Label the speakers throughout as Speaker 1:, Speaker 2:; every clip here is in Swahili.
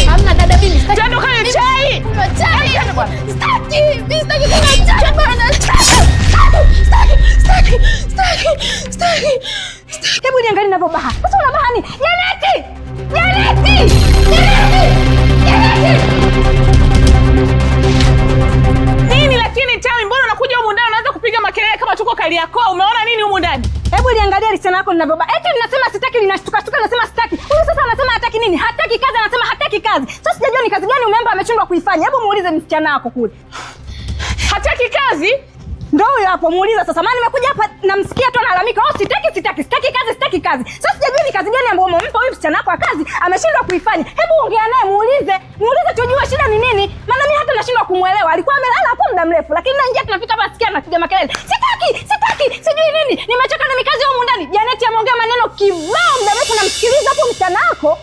Speaker 1: Hamna dada, mimi sitaki.
Speaker 2: Twende kale chai.
Speaker 1: Chai. Sitaki. Mimi sitaki kunywa chai bwana. Sitaki.
Speaker 3: Hebu niangalie ninavyobaha. Sasa unabaha nini? Janeti!
Speaker 2: Nini lakini Tami, mbona unakuja humu ndani unaanza kupiga makelele kama tuko Kariakoo? Umeona nini humu ndani?
Speaker 3: Hebu niangalie lisana lako ninavyobaha. Eti ninasema sitaki, linashtuka nasema sitaki. Huyu sasa anasema hataki nini? Hataki kazi, anasema hataki kazi. Sasa sijajua ni kazi gani umempa ameshindwa kuifanya. Hebu muulize msichana wako kule.
Speaker 2: Hataki kazi?
Speaker 3: Ndio huyo hapo, muuliza sasa. Maana nimekuja hapa namsikia tu analalamika, "Oh, sitaki kazi." Sasa sijajua ni kazi gani ambayo umempa huyu msichana wako kazi ameshindwa kuifanya. Hebu ongea naye, muulize tujue shida ni nini. Maana mimi hata nashindwa kumuelewa. Alikuwa amelala hapo muda mrefu, lakini naingia tunafika hapa sikia anapiga makelele. Sitaki, sijui nini. Nimechoka na mikazi huko ndani. Janeti ameongea maneno kibao muda mrefu namsikiliza hapo msichana wako.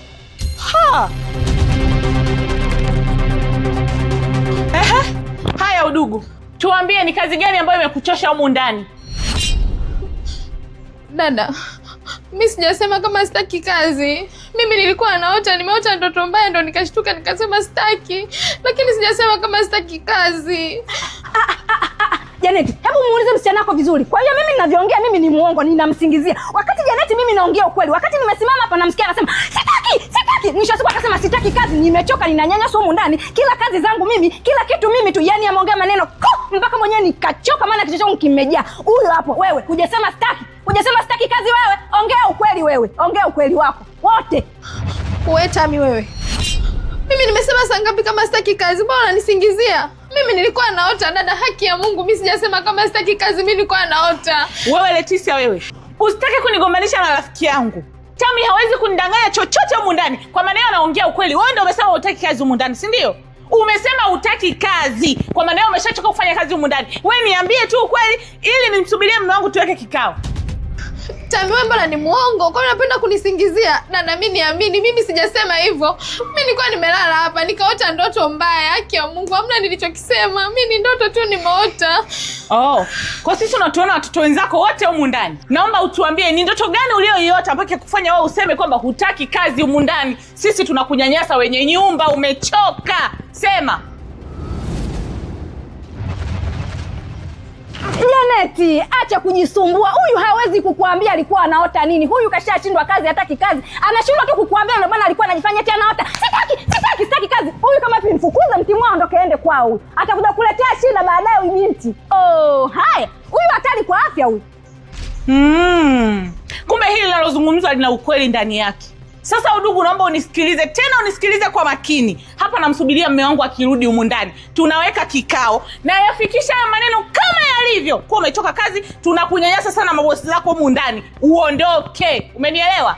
Speaker 2: Haya udugu. Tuambie ni kazi gani ambayo imekuchosha humu ndani?
Speaker 1: Dada, mimi sijasema kama sitaki kazi. Mimi nilikuwa nimeota ndoto mbaya ndo nikashtuka nikasema sitaki. Lakini sijasema kama sitaki kazi.
Speaker 3: Janeti, hebu muulize msichana wako vizuri. Kwa hiyo mimi ninavyoongea mimi ni muongo, ninamsingizia. Wakati Janeti mimi naongea ukweli. Wakati nimesimama hapa namsikia anasema sitaki. Mwisho wa siku akasema sitaki kazi, nimechoka, ninanyanyaswa humu ndani. Kila kazi zangu mimi, kila kitu mimi tu. Yaani ameongea maneno mpaka mwenyewe nikachoka maana kichwa changu kimejaa. Huyo hapo wewe, hujasema sitaki kazi wewe. Ongea ukweli wewe. Ongea ukweli wako. Wote.
Speaker 1: Wewe Tami wewe. Mimi nimesema saa ngapi kama sitaki kazi? Mbona unanisingizia? Mimi nilikuwa naota dada, haki ya Mungu. Mimi sijasema kama sitaki kazi, mimi nilikuwa naota.
Speaker 2: Wewe Leticia wewe. Usitaki kunigombanisha na rafiki yangu. Tami hawezi kunidanganya chochote humu ndani. Kwa maana yeye anaongea ukweli. Wewe ndio umesema hutaki kazi humu ndani, si ndio? Umesema hutaki kazi. Kwa maana yeye umeshachoka kufanya kazi humu ndani. Wewe niambie tu ukweli ili nimsubirie mume wangu tuweke kikao.
Speaker 1: Tami wewe mbona ni muongo? Kwa nini unapenda kunisingizia? Dada mimi niamini, mimi sijasema hivyo. Mimi nilikuwa nimelala hapa nikaota ndoto mbaya. Haki ya Mungu, hamna nilichokisema. Mimi ni ndoto tu nimeota.
Speaker 2: Kwa sisi unatuona watoto wenzako wote humu ndani. Naomba utuambie ni ndoto gani uliyoiota mpaka kufanya wewe useme kwamba hutaki kazi humu ndani? Sisi tunakunyanyasa wenye nyumba, umechoka. Sema.
Speaker 3: Janeti, acha kujisumbua. Huyu hawezi kukuambia alikuwa anaota nini. Huyu kashashindwa kazi, hataki kazi. Anashindwa tu kukuambia ndio maana alikuwa anajifanya eti anaota. Sitaki kazi. Huyu kama mfukuza mtimwao ndo kaende kwao. Atakuja kuletea shida baadaye huyu binti. Haya. Huyu hatari kwa afya huyu.
Speaker 2: Kumbe hili linalozungumzwa lina ukweli ndani yake. Sasa udugu, naomba unisikilize tena, unisikilize kwa makini. Hapa namsubiria mume wangu akirudi humu ndani. Tunaweka kikao na yafikisha maneno kama yalivyo. Kwa umetoka kazi, tunakunyanyasa sana mabosi zako humu ndani. Uondoke. Umenielewa?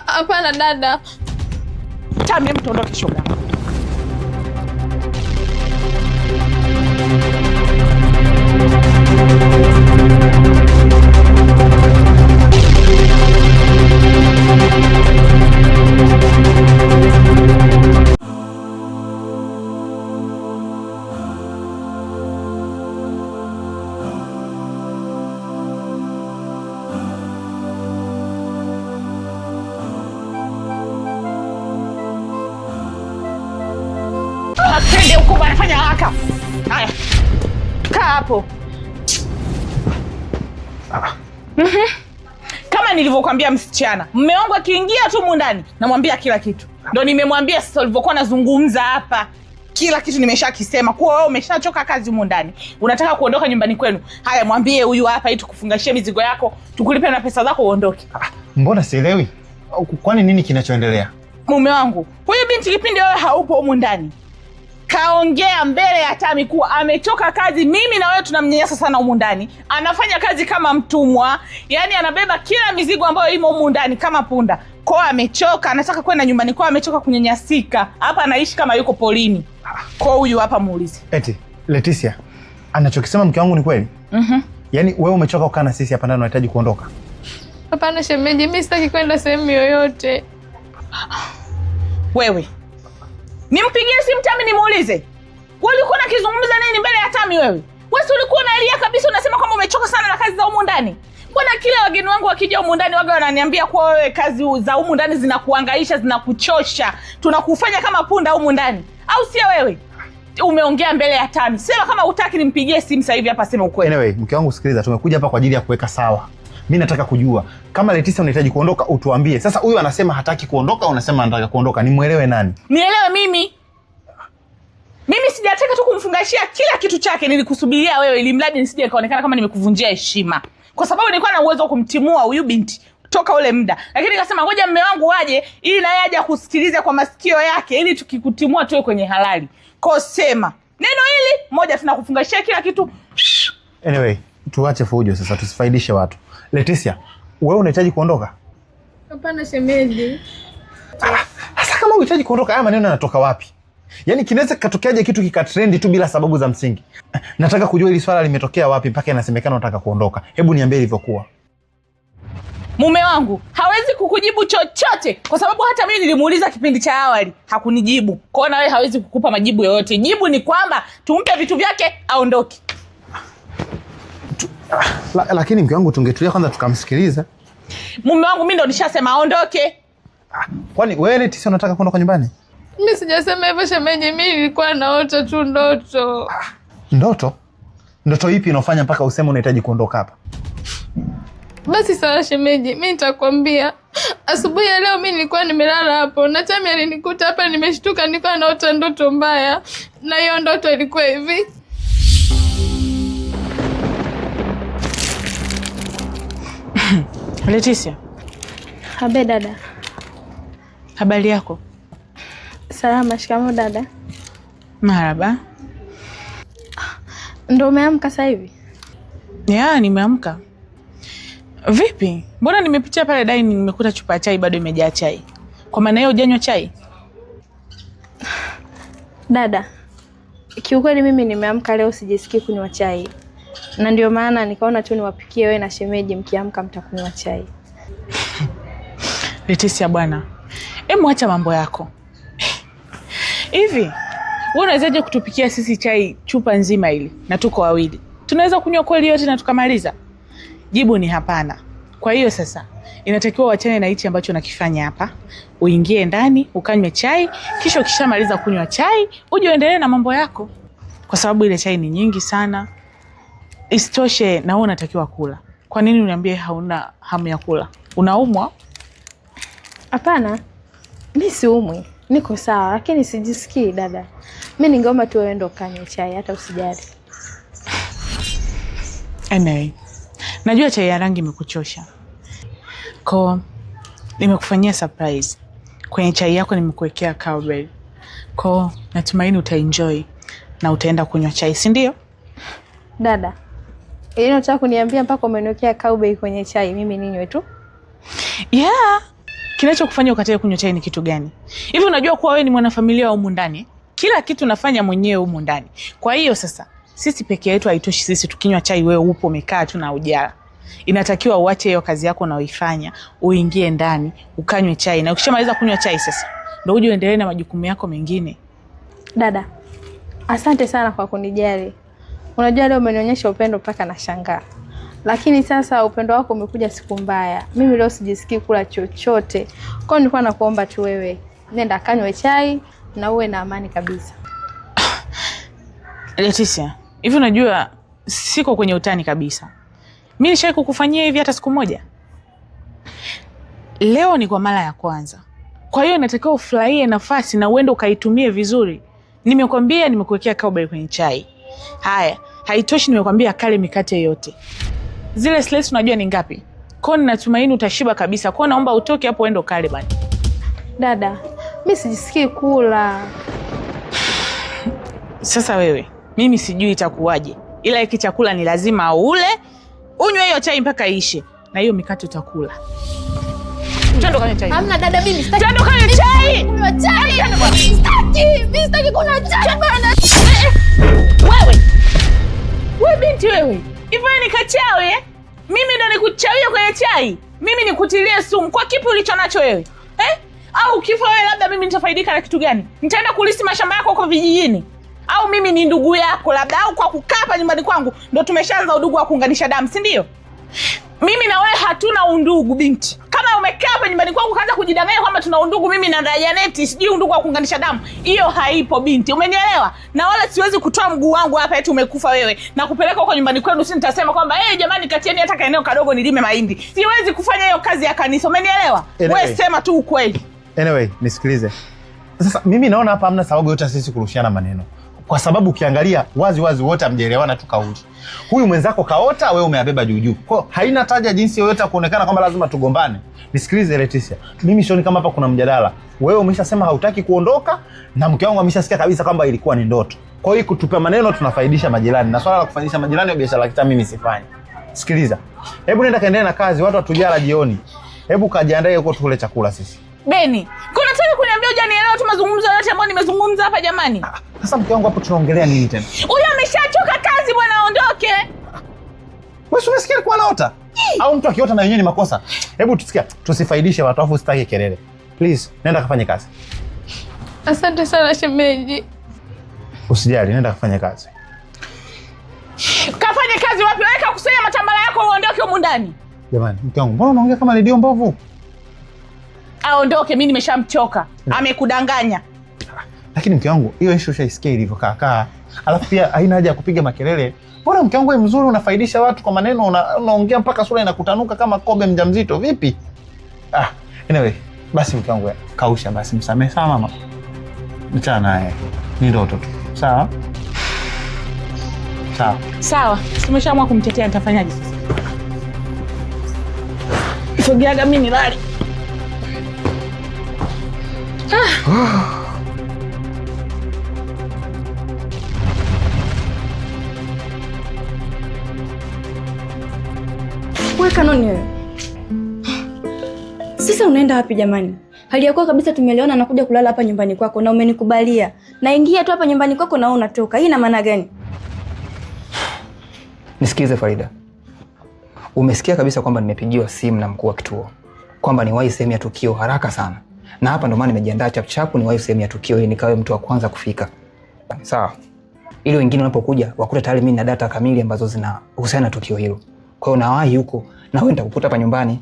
Speaker 1: Hapana dada.
Speaker 2: Tami, mtu ondoke shoga. Twende huko bwana, fanya haraka. Haya. Kaa hapo. Kama nilivyokuambia msichana, mume wangu akiingia tu humu ndani, namwambia kila kitu. Ndio nimemwambia sasa ulivyokuwa nazungumza hapa. Kila kitu nimeshakisema. Kwa wewe umeshachoka kazi humu ndani. Unataka kuondoka nyumbani kwenu. Haya, mwambie huyu hapa ili tukufungashie mizigo yako, tukulipe na pesa zako uondoke.
Speaker 4: Mbona sielewi? Kwani nini kinachoendelea?
Speaker 2: Mume wangu, huyu binti kipindi wewe haupo humu ndani, kaongea mbele ya Tami kuwa amechoka kazi. Mimi na wewe tunamnyanyasa sana humu ndani. Anafanya kazi kama mtumwa. Yaani anabeba kila mizigo ambayo imo humu ndani kama punda. Kwa amechoka, anataka kwenda nyumbani kwa, amechoka kunyanyasika. Hapa anaishi kama yuko polini. Kwa huyu hapa muulize.
Speaker 4: Eti, Leticia, anachokisema mke wangu ni kweli? Yaani wewe umechoka kukaa na sisi hapa ndani, unahitaji kuondoka?
Speaker 1: Hapana shemeji, mimi sitaki kwenda sehemu yoyote.
Speaker 2: Wewe nimpigie simu Tami nimuulize. Wewe ulikuwa unakizungumza nini mbele ya Tami wewe? Wewe ulikuwa unalia kabisa unasema kwamba umechoka sana na kazi za humu ndani. Mbona kila wageni wangu wakija humu ndani waga wananiambia kuwa wewe kazi za humu ndani zinakuhangaisha, zinakuchosha, tunakufanya kama punda humu ndani, au sio wewe? Umeongea mbele ya Tami. Sema kama hutaki nimpigie simu sasa hivi hapa, sema ukweli.
Speaker 4: Anyway, mke wangu sikiliza, tumekuja hapa kwa ajili ya kuweka sawa. Mimi nataka kujua kama Leticia unahitaji kuondoka utuambie. Sasa huyu anasema hataki kuondoka, unasema anataka kuondoka. Nimuelewe nani?
Speaker 2: Nielewe mimi. Mimi sijataka tu kumfungashia kila kitu chake, nilikusubiria wewe ili mradi nisije nikaonekana kama nimekuvunjia heshima. Kwa sababu nilikuwa na uwezo wa kumtimua huyu binti toka ule muda. Lakini nikasema ngoja mume wangu waje ili naye aje kusikiliza kwa masikio yake ili tukikutimua tuwe kwenye halali. Kwa sema neno hili moja, tunakufungashia kila kitu.
Speaker 4: Anyway, tuache fujo sasa, tusifaidishe watu. Leticia, wewe unahitaji kuondoka?
Speaker 1: Hapana shemeji.
Speaker 4: Sasa kama unahitaji kuondoka, haya maneno yanatoka wapi? Yaani kinaweza katokeaje kitu kikatrendi tu bila sababu za msingi? Nataka kujua hili swala limetokea wapi mpaka inasemekana unataka kuondoka. Hebu niambie ilivyokuwa.
Speaker 2: Mume wangu hawezi kukujibu chochote kwa sababu hata mimi nilimuuliza kipindi cha awali hakunijibu. Kwa hiyo na wewe hawezi kukupa majibu yoyote. Jibu ni kwamba tumpe vitu vyake aondoke.
Speaker 4: Lakini mke wangu tungetulia kwanza tukamsikiliza.
Speaker 2: Mume wangu mimi ndo nishasema aondoke.
Speaker 4: Kwani wewe Leticia unataka kuondoka nyumbani?
Speaker 1: Mimi sijasema hivyo shemeji, mimi nilikuwa naota tu ndoto.
Speaker 4: Ndoto? Ndoto ipi inofanya mpaka useme unahitaji kuondoka hapa?
Speaker 1: Basi sawa shemeji, mimi nitakwambia. Asubuhi ya leo mimi nilikuwa nimelala hapo na Tami alinikuta hapa, nimeshtuka, nilikuwa naota ndoto mbaya. Na hiyo ndoto ilikuwa hivi.
Speaker 2: Leticia.
Speaker 1: Habe dada.
Speaker 2: Habari yako?
Speaker 1: Salama, shikamoo dada.
Speaker 2: Marhaba.
Speaker 1: Ndio umeamka sasa hivi?
Speaker 2: Ya, nimeamka. Vipi? Mbona nimepitia pale dining nimekuta chupa ya chai bado imejaa chai. Kwa maana hiyo hujanywa chai?
Speaker 1: Dada, kiukweli mimi nimeamka leo sijisikii kunywa chai. Na ndio maana nikaona tu niwapikie wewe na shemeji, mkiamka mtakunywa chai.
Speaker 2: Leticia bwana, hebu acha mambo yako. Hivi, wewe unawezaje kutupikia sisi chai chupa nzima ili na tuko wawili? Tunaweza kunywa kweli yote na tukamaliza? Jibu ni hapana. Kwa hiyo sasa, inatakiwa uachane na hichi ambacho nakifanya hapa. Uingie ndani, ukanywe chai, kisha ukishamaliza kunywa chai, uje uendelee na mambo yako. Kwa sababu ile chai ni nyingi sana. Isitoshe na wewe unatakiwa kula. Kwa nini uniambie hauna hamu ya kula? Unaumwa?
Speaker 1: Hapana. Mimi siumwi. Niko sawa, lakini sijisikii dada. Mimi ningeomba tu wewe ndo kanywe chai, hata usijali.
Speaker 2: Anyway, najua chai ya rangi imekuchosha. Kwa nimekufanyia surprise. Kwenye chai yako nimekuwekea cowbell. Kwa natumaini utaenjoy na utaenda kunywa chai, si ndio?
Speaker 1: Dada, unataka kuniambia mpaka umeniwekea cowbell kwenye chai mimi ninywe tu?
Speaker 2: Yeah. Kinachokufanya ukatae kunywa chai ni kitu gani? Hivi unajua kuwa wewe ni mwanafamilia wa humu ndani? Kila kitu nafanya mwenyewe humu ndani. Kwa hiyo sasa sisi peke yetu haitoshi sisi tukinywa chai wewe upo umekaa tu na ujala. Inatakiwa uache hiyo kazi yako na uifanya, uingie ndani, ukanywe chai na ukishamaliza kunywa chai sasa ndio uje uendelee na majukumu yako mengine.
Speaker 1: Dada, asante sana kwa kunijali. Unajua leo umenionyesha upendo mpaka nashangaa. Lakini sasa upendo wako umekuja siku mbaya. Mimi leo sijisikii kula chochote. Kwa hiyo nilikuwa nakuomba tu wewe nenda kanywe chai na uwe na amani kabisa.
Speaker 2: Leticia, hivi unajua siko kwenye utani kabisa. Mimi nishawahi kukufanyia hivi hata siku moja? Leo ni kwa mara ya kwanza. Kwa hiyo inatakiwa ufurahie nafasi na uende ukaitumie vizuri. Nimekwambia nimekuwekea cowbell kwenye chai. Haya, haitoshi nimekwambia kale mikate yote. Zile slices unajua ni ngapi? Kwa natumaini utashiba kabisa. Kwa naomba utoke hapo uende ukale bani.
Speaker 1: Dada, mimi sijisikii kula.
Speaker 2: Sasa wewe, mimi sijui itakuwaje. Ila hiki chakula ni lazima ule, unywe hiyo chai mpaka ishe. Na hiyo mikate utakula. Twende kanywe chai.
Speaker 1: Hamna dada, mimi sitaki.
Speaker 2: Twende kanywe chai.
Speaker 1: Kunywa chai. Sitaki. Mimi sitaki kunywa chai bana.
Speaker 2: Wewe binti wewe. Hivyo ni kachawi eh? Mimi ndo nikuchawia kwenye chai. Mimi nikutilie sumu. Kwa kipi ulicho nacho wewe? Au ukifa wewe labda mimi nitafaidika na kitu gani? Nitaenda kulisi mashamba yako huko vijijini? Au mimi ni ndugu yako labda, au kwa kukaa hapa nyumbani kwangu ndo tumeshaanza udugu wa kuunganisha damu, si ndio? Mimi na wewe hatuna undugu binti. Kama umekaa hapa nyumbani kwangu kaanza kujidanganya kwamba tuna undugu mimi na Janeti, sijui undugu wa kuunganisha damu, hiyo haipo binti. Umenielewa? Na wala siwezi kutoa mguu wangu hapa eti umekufa wewe na kupeleka huko nyumbani kwenu, si nitasema kwamba jamani katieni hata kaeneo kadogo nilime mahindi. Siwezi kufanya hiyo kazi ya kanisa. Umenielewa? Wewe sema tu ukweli.
Speaker 4: Anyway, nisikilize. Sasa mimi naona hapa hamna sababu yote sisi kurushiana maneno. Kwa sababu ukiangalia wazi wote hamjaelewana tu kauli. Huyu mwenzako kaota, wewe umeabeba juu juu. Kwa haina taja jinsi yoyote kuonekana kwamba lazima tugombane. Nisikilize Leticia. Mimi sioni kama hapa kuna mjadala. Wewe umeshasema hautaki kuondoka na mke wangu ameshasikia kabisa kwamba ilikuwa ni ndoto. Kwa hiyo kutupa maneno tunafaidisha majirani. Na swala la kufaidisha majirani au biashara kita mimi sifanyi. Sikiliza. Hebu nenda kaendelee na kazi, watu watujala jioni. Hebu kajiandae huko tukule chakula sisi.
Speaker 2: Beni, kuna nataka kuniambia hujanielewa tu mazungumzo yote ambayo nimezungumza hapa jamani?
Speaker 4: Sasa mke wangu hapo tunaongelea nini tena?
Speaker 2: Huyu ameshachoka kazi bwana, aondoke.
Speaker 4: Wewe unasikia alikuwa anaota? Au mtu akiota na yenyewe ni makosa? Hebu tusikia, tusifaidishe watu afu usitaki kelele. Please, nenda kafanye kazi.
Speaker 1: Asante sana shemeji.
Speaker 4: Usijali, nenda kafanye kazi.
Speaker 2: Kafanye kazi wapi? Weka kusanya matambala yako uondoke huko ndani.
Speaker 4: Jamani, mke wangu, mbona unaongea kama redio mbovu?
Speaker 2: Aondoke, mimi nimeshamchoka. Amekudanganya.
Speaker 4: Lakini mke wangu, hiyo issue ushaisikia ilivyokaa. Alafu pia haina haja ya kupiga makelele. Bora mke wangu wewe mzuri, unafaidisha watu kwa maneno, unaongea mpaka sura inakutanuka kama kobe mjamzito. Vipi? Anyway, basi mke wangu kausha basi, msamehe sana mama. Mchana naye. Ni ndoto tu. Sawa? Sawa.
Speaker 2: Sawa. Tumeshaamua kumtetea, nitafanyaje sasa? Sogeaga mimi nilale.
Speaker 3: Wewe Kanoni wewe. Sasa unaenda wapi jamani? Hali yako kabisa tumeelewana na kuja kulala hapa nyumbani kwako na umenikubalia. Naingia tu hapa nyumbani kwako na unatoka. Hii ina maana gani?
Speaker 5: Nisikize Farida. Umesikia kabisa kwamba nimepigiwa simu na mkuu wa kituo kwamba niwahi sehemu ya tukio haraka sana. Na hapa ndo maana nimejiandaa chapchapu niwahi sehemu ya tukio ili nikawe mtu wa kwanza kufika. Sawa. Ili wengine wanapokuja wakuta tayari mimi na data kamili ambazo zinahusiana na tukio hilo. Kwa hiyo nawahi huko na wewe nitakukuta hapa nyumbani.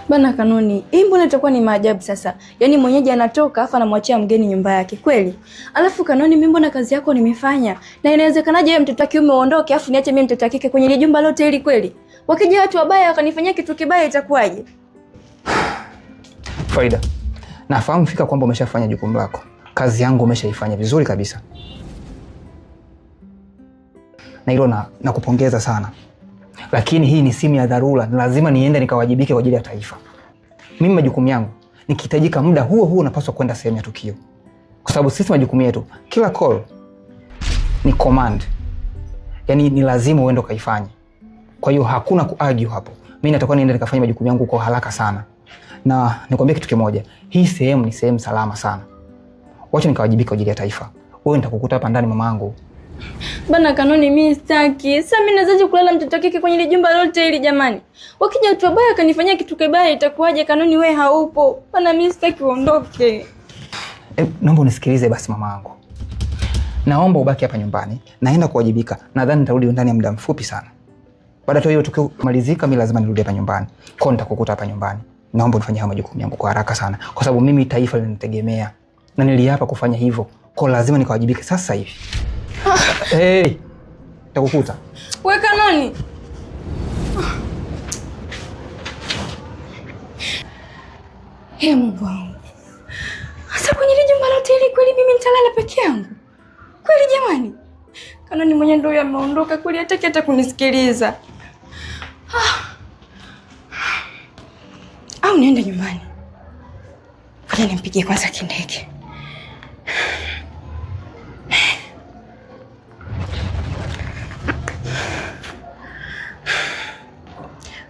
Speaker 3: Bana Kanoni, hii mbona itakuwa ni maajabu sasa? Yaani mwenyeji anatoka afa anamwachia mgeni nyumba yake, kweli? Alafu Kanoni, mimi mbona kazi yako nimefanya? Na inawezekanaje wewe mtoto wa kiume uondoke afu niache mimi mtoto wa kike kwenye ile jumba lote hili kweli? Wakija watu wabaya wakanifanyia kitu kibaya itakuwaje?
Speaker 5: Farida, nafahamu fika kwamba umeshafanya jukumu lako. Kazi yangu umeshaifanya vizuri kabisa. Na hilo nakupongeza sana. Lakini hii ni simu ya dharura, ni lazima niende nikawajibike kwa ajili ya taifa. Mimi majukumu yangu, nikihitajika muda huo napaswa kwenda sehemu ya tukio. Kwa sababu sisi majukumu yetu, kila call ni command. Yaani ni lazima uende kaifanye. Kwa hiyo hakuna kuargue hapo. Mimi natakuwa niende nikafanye majukumu yangu kwa haraka sana. Na nikwambie kitu kimoja, hii sehemu ni sehemu salama sana. Wacha nikawajibike kwa ajili ya taifa. Wewe nitakukuta hapa ndani mamangu.
Speaker 3: Bana Kanoni, mimi sitaki. Sasa mimi nazaje kulala mtoto kike kwenye ile jumba lote hili jamani? Wakija watu wabaya kanifanyia kitu kibaya itakuwaje? Kanoni wewe haupo. Bana mimi sitaki uondoke.
Speaker 5: Naomba unisikilize basi mamangu. Naomba ubaki hapa nyumbani. Naenda kuwajibika. Nadhani nitarudi ndani ya muda mfupi sana. Baada tu hiyo tukimalizika mimi lazima nirudi hapa nyumbani. Kwa hiyo nitakukuta hapa nyumbani. Naomba unifanyie haya majukumu yangu kwa haraka sana. Kwa sababu mimi taifa linanitegemea. Na niliapa kufanya hivyo. Kwa lazima nikawajibike sasa hivi. Hey, nitakukuta.
Speaker 3: Wewe Kanoni. Mungu wangu. Sasa kwenye ile jumba lote hili kweli mimi nitalala peke yangu? Kweli jamani? Kanoni mwenyewe ndio ameondoka kweli, hataki hata kunisikiliza. Au niende nyumbani? Ngoja nimpigie kwanza Kindege.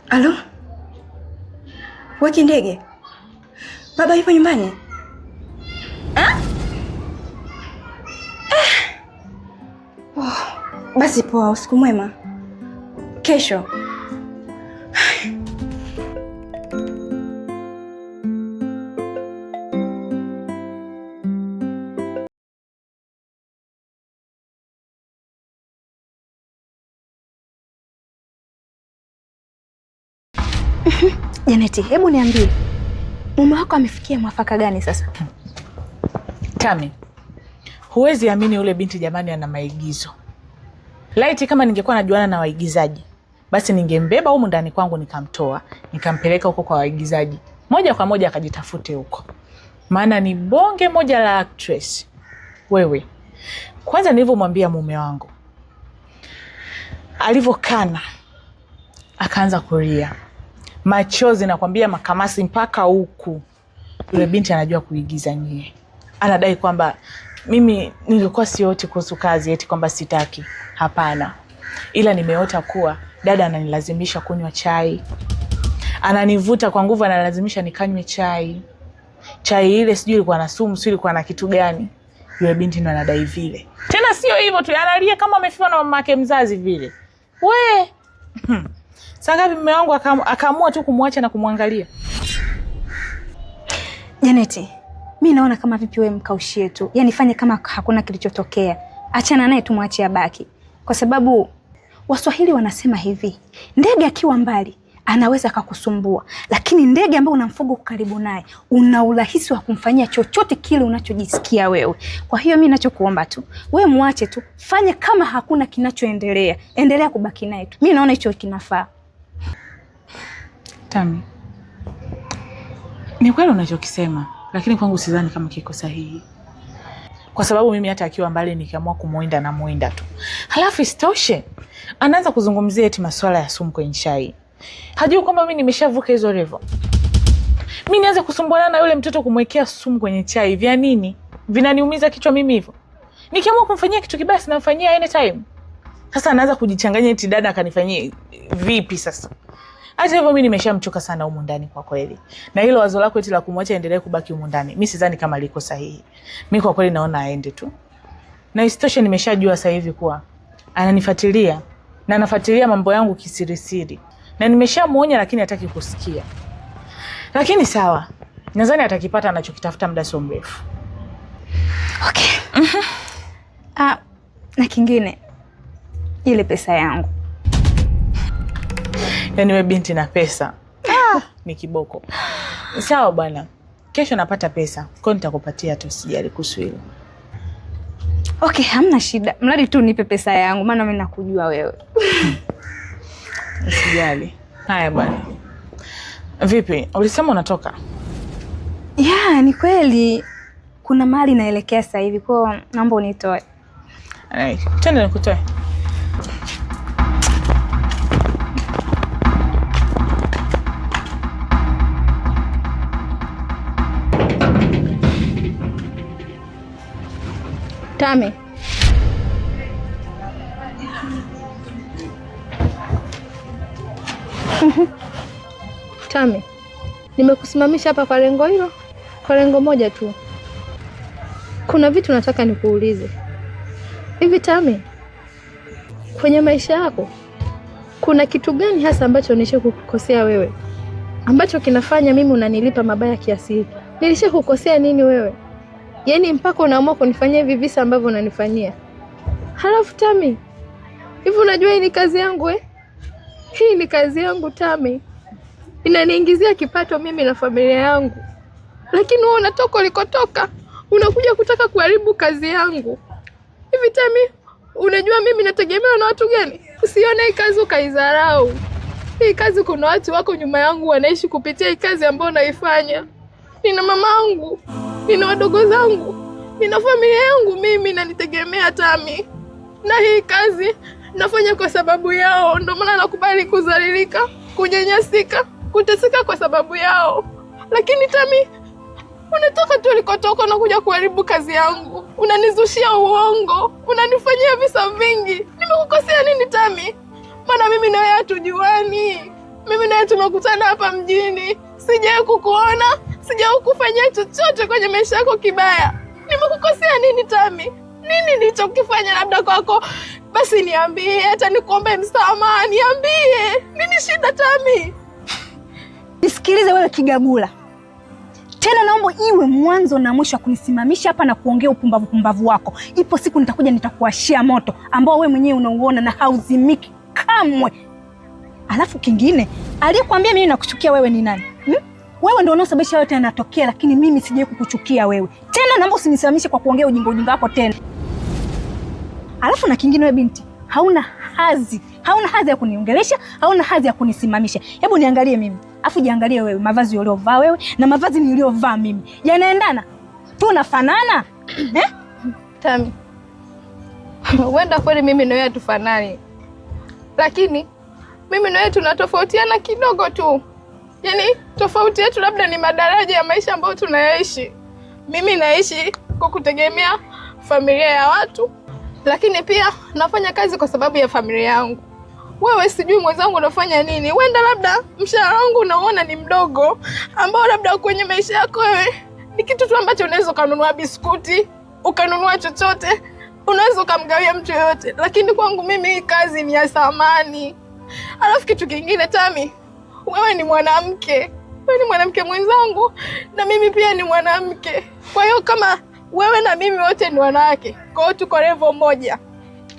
Speaker 3: Halo? Wewe Kindege? Baba yupo nyumbani? Basi poa, usiku mwema. Kesho. Janeti, hebu niambie, mume wako amefikia mwafaka gani sasa?
Speaker 2: Tami, huwezi amini yule binti jamani ana maigizo. Laiti kama ningekuwa najuana na waigizaji, basi ningembeba humu ndani kwangu nikamtoa, nikampeleka huko kwa waigizaji. Moja kwa moja akajitafute huko. Maana ni bonge moja la actress. Wewe, kwanza nilivyomwambia mume wangu, alivyokana akaanza kulia. Machozi nakwambia makamasi mpaka huku. Yule binti anajua kuigiza nyie. Anadai kwamba mimi nilikuwa sioti kuhusu kazi eti kwamba sitaki. Hapana. Ila nimeota kuwa dada ananilazimisha kunywa chai. Ananivuta kwa nguvu, ananilazimisha nikanywe chai. Chai ile sijui ilikuwa na sumu, sijui ilikuwa na kitu gani. Yule binti ndo anadai vile. Tena sio hivyo tu, analia kama amefiwa na mamake mzazi vile. We! Sangapi mume wangu akaamua tu kumwacha na kumwangalia.
Speaker 3: Janeti, mimi naona kama vipi wewe mkaushie tu. Yaani fanye kama hakuna kilichotokea. Achana naye tumwachie abaki. Kwa sababu Waswahili wanasema hivi, ndege akiwa mbali anaweza akakusumbua, lakini ndege ambaye unamfuga karibu naye una urahisi wa kumfanyia chochote kile unachojisikia wewe. Kwa hiyo mimi ninachokuomba tu, wewe muache tu, fanye kama hakuna kinachoendelea. Endelea kubaki naye tu. Mimi naona hicho kinafaa.
Speaker 2: Tami, ni kweli unachokisema, lakini kwangu sidhani kama kiko sahihi. Kwa sababu mimi hata akiwa mbali nikiamua kumuinda na muinda tu. Halafu isitoshe, anaanza kuzungumzia eti masuala ya sumu kwenye chai. Hajui kwamba mimi nimeshavuka hizo level. Mimi nianze kusumbuana na yule mtoto kumwekea sumu kwenye chai. Vya nini? Vinaniumiza kichwa mimi hivyo. Nikiamua kumfanyia kitu kibaya sinamfanyia anytime. Sasa anaanza kujichanganya eti dada akanifanyia vipi sasa? Hata hivyo mimi nimeshamchoka sana humu ndani kwa kweli. Na hilo wazo lako eti la kumwacha endelee kubaki humu ndani, mimi sidhani kama liko sahihi. Mimi kwa kweli naona aende tu. Na isitoshe nimeshajua sasa hivi kuwa ananifuatilia na anafuatilia mambo yangu kisirisiri. Na nimeshamuonya lakini hataki kusikia. Lakini sawa. Nadhani atakipata anachokitafuta muda sio mrefu.
Speaker 3: Okay. Na kingine, ile pesa yangu.
Speaker 2: Yaani wewe binti na pesa. Ni kiboko. Sawa bwana. Kesho napata pesa. Kwa hiyo nitakupatia tu, usijali kuhusu hilo.
Speaker 3: Okay, hamna shida. Mradi tu nipe pesa yangu, maana mimi nakujua wewe.
Speaker 2: Usijali. Haya bwana. Vipi? Ulisema unatoka?
Speaker 3: Ya, ni kweli. Kuna mahali naelekea sasa hivi, kwa naomba unitoe.
Speaker 2: Twende nikutoe.
Speaker 1: Tami. Tami, nimekusimamisha hapa kwa lengo hilo, kwa lengo moja tu. Kuna vitu nataka nikuulize. Hivi Tami, kwenye maisha yako kuna kitu gani hasa ambacho nilishakukosea wewe, ambacho kinafanya mimi unanilipa mabaya kiasi hiki? Nilishakukosea nini wewe? Yaani mpaka unaamua kunifanyia hivi visa ambavyo unanifanyia. Halafu Tami, hivi unajua hii ni kazi yangu Hii ni kazi yangu Tami. Inaniingizia kipato mimi na familia yangu. Lakini wewe unatoka ulikotoka, unakuja kutaka kuharibu kazi yangu. Hivi Tami, unajua mimi nategemewa na watu gani? Usione hii kazi ukaidharau. Hii kazi kuna watu wako nyuma yangu wanaishi kupitia hii kazi ambayo naifanya. Nina mamangu, nina wadogo zangu, nina familia yangu mimi nanitegemea Tami. Na hii kazi nafanya kwa sababu yao, ndio maana nakubali kudhalilika, kunyanyasika, kuteseka kwa sababu yao. Lakini Tami, unatoka tu ulikotoka na kuja kuharibu kazi yangu. Unanizushia uongo, unanifanyia visa vingi. Nimekukosea nini Tami? Maana mimi na wewe hatujuani. Mimi na wewe tumekutana hapa mjini. Sijawahi kukuona, sijawahi kufanyia chochote kwenye maisha yako kibaya. Nimekukosea nini Tami? Nini nilichokifanya labda kwako? Basi niambie, hata nikuombe msamaha, niambie. Nini shida Tami?
Speaker 3: Nisikilize wewe Kigagula. Tena naomba iwe mwanzo na mwisho kunisimamisha hapa na kuongea upumbavu wako. Ipo siku nitakuja nitakuashia moto ambao wewe mwenyewe unauona na hauzimiki kamwe. Alafu kingine, aliyekwambia mimi nakuchukia wewe ni nani? Wewe ndio unaosababisha yote yanatokea, lakini mimi sijawahi kukuchukia wewe. Tena naomba usinisimamishe kwa kuongea ujinga wako tena. Alafu na kingine, wewe binti, hauna hadhi ya kuniongelesha, hauna hadhi ya kunisimamisha. Hebu niangalie mimi, afu jiangalie wewe, mavazi uliovaa wewe na mavazi niliyovaa mimi yanaendana? Tunafanana?
Speaker 1: Tami, huenda kweli mimi na wewe tufanani, lakini mimi na wewe tunatofautiana kidogo tu. Yaani tofauti yetu labda ni madaraja ya maisha ambayo tunayaishi. Mimi naishi kwa kutegemea familia ya watu, lakini pia nafanya kazi kwa sababu ya familia yangu. Wewe sijui mwenzangu unafanya nini. Huenda labda mshahara wangu unaona ni mdogo, ambao labda kwenye maisha yako wewe ni kitu tu ambacho unaweza kununua biskuti, ukanunua chochote, unaweza kumgawia mtu yoyote, lakini kwangu mimi hii kazi ni ya thamani. Alafu kitu kingine, Tami, wewe ni mwanamke. Wewe ni mwanamke mwenzangu na mimi pia ni mwanamke. Kwa hiyo kama wewe na mimi wote ni wanawake, kwa hiyo tuko level moja.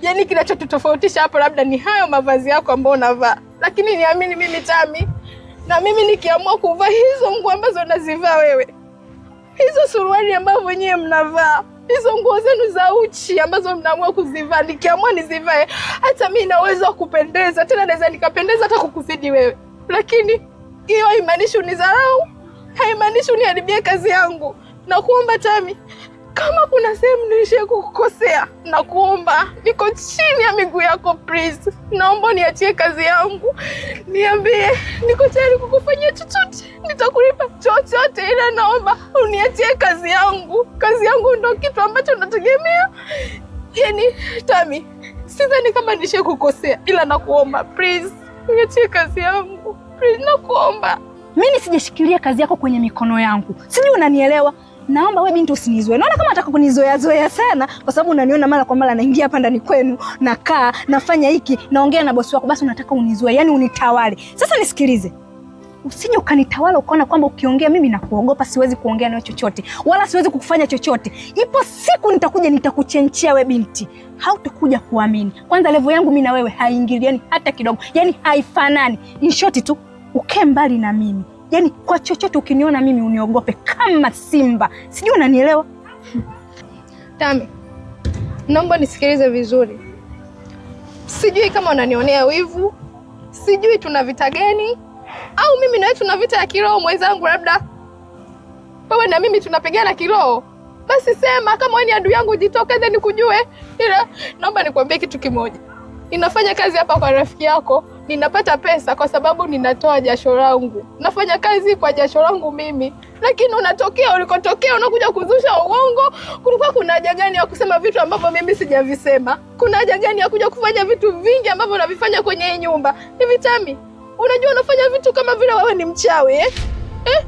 Speaker 1: Yaani kinachotutofautisha hapo labda ni hayo mavazi yako ambayo unavaa. Lakini niamini mimi Tami, na mimi nikiamua kuvaa hizo nguo ambazo unazivaa wewe, hizo suruali ambazo wenyewe mnavaa, hizo nguo zenu za uchi ambazo mnaamua kuzivaa, nikiamua nizivae, hata mimi na uwezo wa kupendeza, tena naweza nikapendeza hata kukuzidi wewe. Lakini hiyo haimaanishi unidharau, haimaanishi uniharibie kazi yangu. Nakuomba Tami, kama kuna sehemu nilishia kukukosea, nakuomba, niko chini ya miguu yako please. Naomba niachie kazi yangu. Niambie, niko tayari kukufanyia chochote. Nitakulipa chochote, ila naomba uniachie kazi yangu. Kazi yangu ndio kitu ambacho nategemea. Yaani Tami, sidhani kama nilishia kukosea, ila nakuomba please, niachie kazi yangu. Please, nakuomba.
Speaker 3: Mimi sijashikilia kazi yako kwenye mikono yangu. Sijui unanielewa? Naomba wewe binti usinizoe. Naona kama nataka kunizoea sana kwa sababu unaniona mara kwa mara naingia hapa ndani kwenu, nakaa, nafanya hiki, naongea na bosi wako, basi unataka unizoe, yani unitawale. Sasa nisikilize. Usije ukanitawala ukaona kwamba ukiongea mimi nakuogopa, siwezi kuongea nawe chochote, wala siwezi kukufanya chochote. Ipo siku nitakuja nitakuchenchea wewe binti. Hautakuja kuamini. Kwanza level yangu mimi na wewe haingiliani hata kidogo. Yani haifanani. In short tu, ukae mbali na mimi. Yaani kwa chochote ukiniona mimi uniogope kama simba. Sijui unanielewa?
Speaker 1: Tami, naomba nisikilize vizuri. Sijui kama unanionea wivu, sijui tuna vita gani, au mimi na wewe tuna vita ya kiroho mwenzangu. Labda wewe na mimi tunapigana kiroho. Basi sema, kama wewe ni adui yangu jitokeze nikujue. Ila naomba nikwambie kitu kimoja. Ninafanya kazi hapa kwa rafiki yako, ninapata pesa kwa sababu ninatoa jasho langu. Nafanya kazi kwa jasho langu mimi. Lakini unatokea ulikotokea, unakuja kuzusha uongo. Kulikuwa kuna haja gani ya kusema vitu ambavyo mimi sijavisema? Kuna haja gani ya kuja kufanya vitu vingi ambavyo unavifanya kwenye hii nyumba? Hivi Tami, unajua unafanya vitu kama vile wewe ni mchawi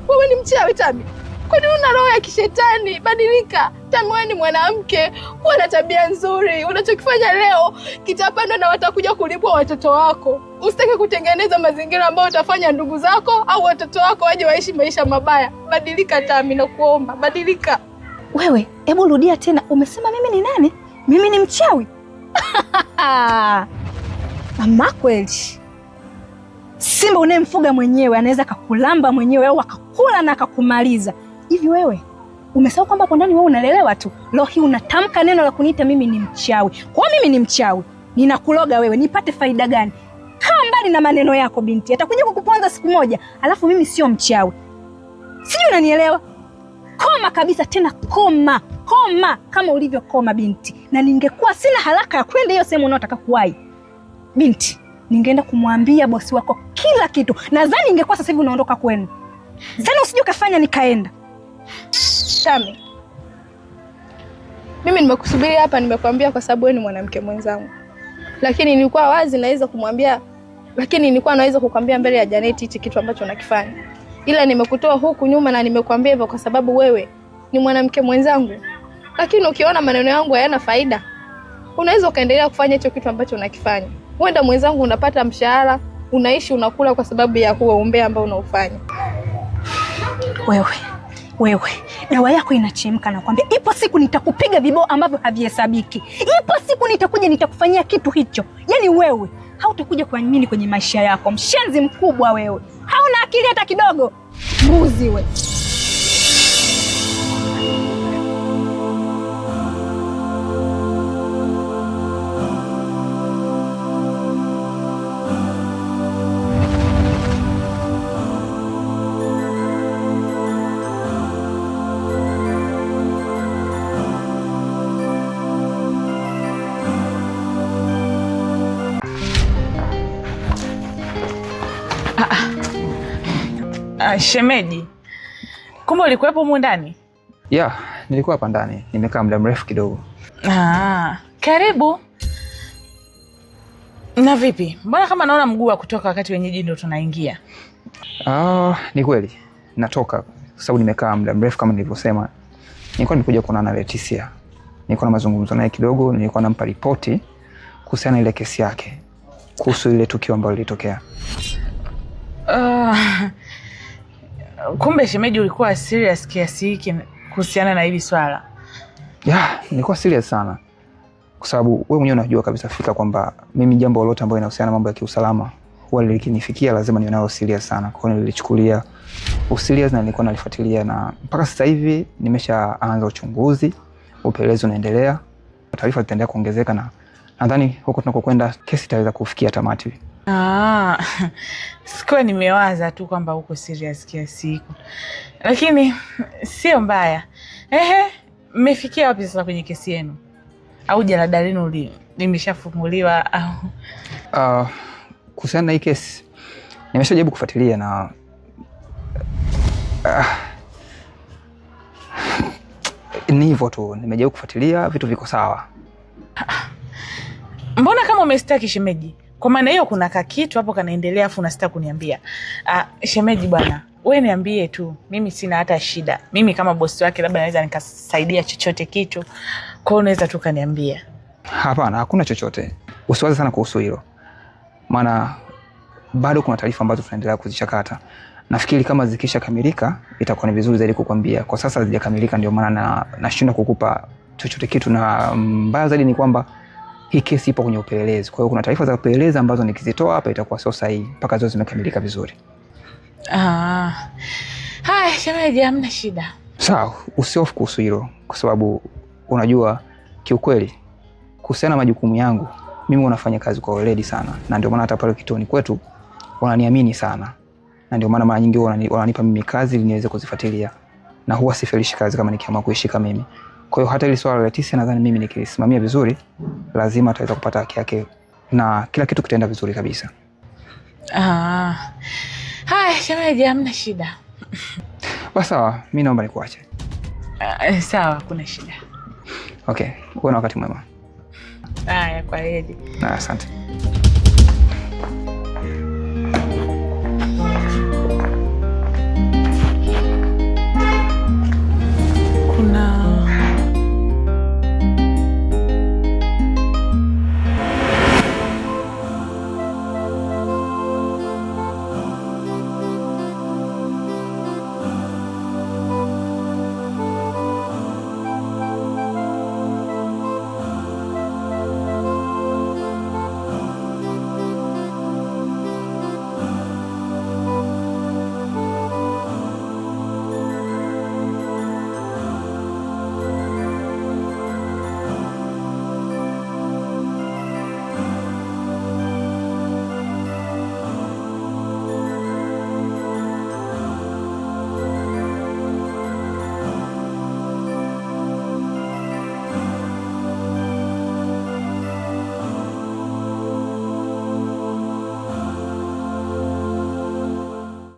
Speaker 1: wewe ni mchawi Tami. Kwani una roho ya kishetani? Badilika. Tami, wewe ni mwanamke, huwa na tabia nzuri. Unachokifanya leo kitapanda na watakuja kulipwa watoto wako. Usitake kutengeneza mazingira ambayo utafanya ndugu zako au watoto wako waje waishi maisha mabaya. Badilika Tami, nakuomba, badilika.
Speaker 3: Wewe, hebu rudia tena. Umesema mimi ni nani? Mimi ni mchawi? Mama kweli. Simba unayemfuga mwenyewe anaweza kakulamba mwenyewe au akakula na akakumaliza. Hivi wewe umesahau kwamba hapo ndani wewe unalelewa tu. Leo hii unatamka neno la kuniita mimi ni mchawi. Kwa mimi ni mchawi, ninakuloga wewe, nipate faida gani? Kaa mbali na maneno yako binti, atakuja kukuponza siku moja. Alafu mimi sio mchawi. Sijui unanielewa? Koma kabisa, tena koma kama ulivyokoma binti. Na ningekuwa sina haraka ya kwenda hiyo sehemu unayotaka kuwahi binti, ningeenda kumwambia bosi wako kila kitu. Nadhani ingekuwa sasa hivi unaondoka kwenu. Sasa usije ukafanya nikaenda.
Speaker 1: Tami, mimi nimekusubiri hapa, nimekwambia kwa sababu wewe ni mwanamke mwenzangu. Lakini nilikuwa wazi naweza kumwambia, lakini nilikuwa naweza kukwambia mbele ya Janeti hichi kitu ambacho unakifanya. Ila nimekutoa huku nyuma na nimekwambia hivyo kwa sababu wewe ni mwanamke mwenzangu. Lakini ukiona maneno yangu hayana faida, unaweza ukaendelea kufanya hicho kitu ambacho unakifanya. Wenda mwenzangu unapata mshahara, unaishi, unakula kwa sababu ya huo umbea ambao unaufanya.
Speaker 3: Wewe, dawa yako inachemka, na kwambia ipo siku nitakupiga vibao ambavyo havihesabiki. Ipo siku nitakuja nitakufanyia kitu hicho. Yaani wewe hautakuja kuamini kwenye maisha yako. Mshenzi mkubwa wewe, hauna akili hata kidogo, mbuzi we.
Speaker 2: Shemeji, kumbe ulikuwepo humu ndani?
Speaker 5: Ya, nilikuwa hapa ndani, nimekaa muda mrefu kidogo.
Speaker 2: Karibu. Na vipi? Mbona kama naona mguu wa kutoka wakati wenyeji ndio tunaingia?
Speaker 5: Ni kweli. Natoka kwa sababu nimekaa muda mrefu kama nilivyosema. Nilikuwa nimekuja kuonana na Leticia. Nilikuwa na mazungumzo naye kidogo, nilikuwa nampa ripoti kuhusiana na ile kesi yake, kuhusu ile tukio ambalo lilitokea.
Speaker 2: Kumbe shemeji ulikuwa serious kiasi hiki kuhusiana na hili swala?
Speaker 5: Ya, nilikuwa serious sana. Kwa sababu wewe mwenyewe unajua kabisa fika kwamba mimi jambo lolote ambalo linahusiana mambo ya kiusalama huwa likinifikia lazima niwe nalo serious sana. Kwa hiyo nilichukulia userious na nilikuwa nalifuatilia, na mpaka sasa hivi nimeshaanza uchunguzi, upelelezi unaendelea. Taarifa zitaendelea kuongezeka na nadhani huko tunakokwenda kesi itaweza kufikia tamati.
Speaker 2: Sikuwa nimewaza tu kwamba uko serious kiasi hiko. Lakini sio mbaya. Mmefikia wapi sasa kwenye kesi yenu? Au jalada lenu limeshafunguliwa au?
Speaker 5: Kuhusiana na hii kesi nimeshajaribu kufuatilia na ni hivyo tu, nimejaribu kufuatilia, vitu viko sawa.
Speaker 2: Mbona kama umestaki shemeji? Kwa maana hiyo kuna kitu hapo kanaendelea afu unasita kuniambia. Shemeji bwana, wewe niambie tu, mimi sina hata shida. Mimi kama bosi wake labda naweza nikasaidia chochote kitu. Kwa hiyo unaweza tu kaniambia.
Speaker 5: Hapana, hakuna chochote. Usiwaze sana kuhusu hilo. Maana bado kuna taarifa ambazo tunaendelea kuzichakata. Nafikiri kama zikisha kamilika itakuwa ni vizuri zaidi kukwambia. Kwa sasa hazijakamilika, ndio maana nashindwa kukupa chochote kitu, na mbaya zaidi ni kwamba hii kesi ipo kwenye upelelezi. Kwa hiyo kuna taarifa za upelelezi ambazo nikizitoa hapa itakuwa sio sahihi mpaka zote zimekamilika vizuri.
Speaker 2: Haya shemeji, hamna shida.
Speaker 5: Sawa, usihofu kuhusu hilo, kwa sababu unajua kiukweli kuhusiana na majukumu yangu mimi unafanya kazi kwa weledi sana, na ndio maana hata pale kituoni kwetu wananiamini sana, na ndio maana mara nyingi wananipa mimi kazi ili niweze kuzifuatilia, na huwa sifelishi kazi kama nikiamua kuishika mimi. Kwa hiyo hata ile swala la Leticia nadhani mimi nikisimamia vizuri lazima ataweza kupata haki yake na kila kitu kitaenda vizuri kabisa.
Speaker 2: Haya shemeji, hamna shida.
Speaker 5: Basi sawa, mimi naomba nikuache.
Speaker 2: Sawa, kuna shida.
Speaker 5: Okay, uwe na wakati mwema.
Speaker 2: Haya, kwa heri.
Speaker 5: Na asante.